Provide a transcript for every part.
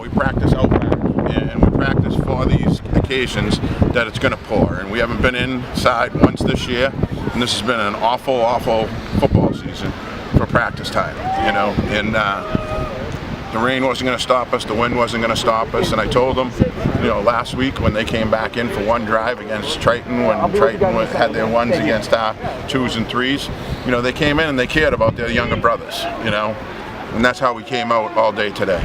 we practice out back, and we practice for these occasions that it's going to pour. And we haven't been inside once this year, and this has been an awful football season for practice time, you know. And the rain wasn't going to stop us, the wind wasn't going to stop us, and I told them, you know, last week when they came back in for one drive against Triton, when Triton had their ones against our 2s and 3s, you know, they came in and they cared about their younger brothers, you know, and that's how we came out all day today.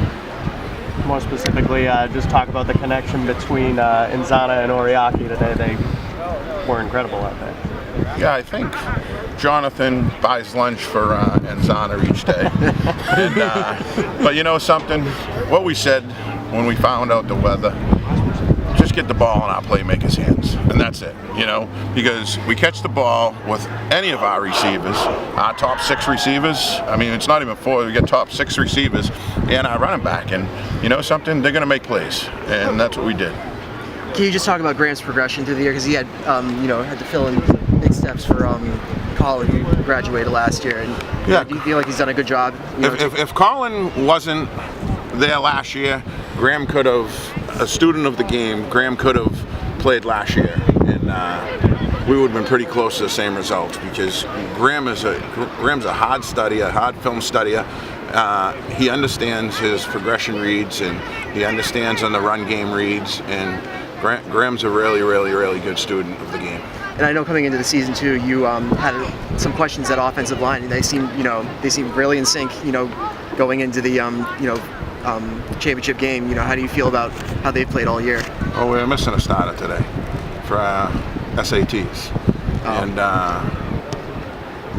More specifically, just talk about the connection between Nzana and Oriaki today. They were incredible out there. Yeah, I think Jonathan buys lunch for Nzana each day. And, but you know something? What we said when we found out the weather, just get the ball in our playmakers' hands, and that's it, you know, because we catch the ball with any of our receivers, our top 6 receivers. I mean, it's not even 4, we get top 6 receivers and our running back, and you know something? They're going to make plays, and that's what we did. Can you just talk about Graham's progression through the year? Because he had, you know, had to fill in big steps for Colin, who graduated last year. And yeah. Do you feel like he's done a good job? You know, if Colin wasn't there last year, Graham could have, a student of the game, Graham could have played last year, and we would have been pretty close to the same results, because Graham's a hard studier, a hard film studier. He understands his progression reads, and he understands on the run game reads, and Graham's a really good student of the game. And I know coming into the season too, you had some questions at offensive line, and they seem really in sync, you know, going into the championship game. You know, how do you feel about how they've played all year? Oh, we're missing a starter today for SATs, and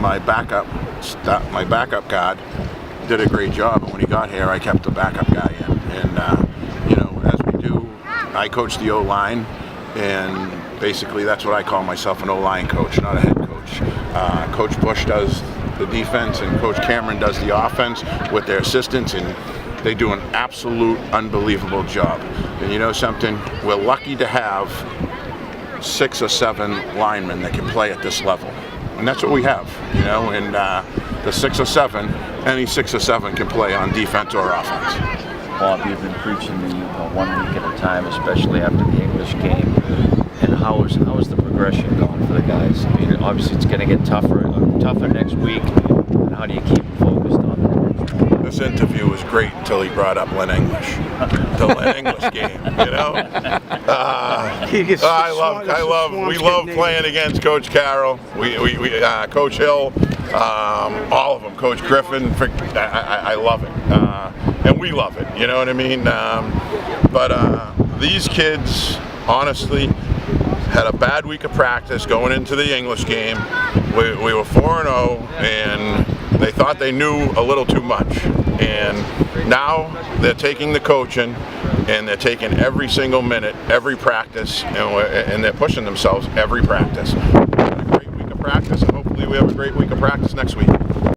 my backup guard did a great job. And when he got here, I kept the backup guy in, and you know, as we do, I coach the O-line, and basically that's what I call myself, an O-line coach, not a head coach. Coach Bush does the defense, and Coach Cameron does the offense with their assistants, and they do an absolute unbelievable job. And you know something? We're lucky to have 6 or 7 linemen that can play at this level, and that's what we have, you know. And the 6 or 7, any 6 or 7 can play on defense or offense. Bob, you've been preaching the 1 week at a time, especially after the English game. And how is the progression going for the guys? I mean, obviously it's going to get tougher next week. And how do you keep them focused on that? This interview was great until he brought up Lynn English, the Lynn English game. You know, we love playing against Coach Carroll. We Coach Hill, all of them. Coach Griffin. I love it, and we love it. You know what I mean? But these kids, honestly, had a bad week of practice going into the English game. We were 4-0, and they thought they knew a little too much. And now they're taking the coaching, and they're taking every single minute, every practice, and they're pushing themselves every practice. We had a great week of practice, and hopefully we have a great week of practice next week.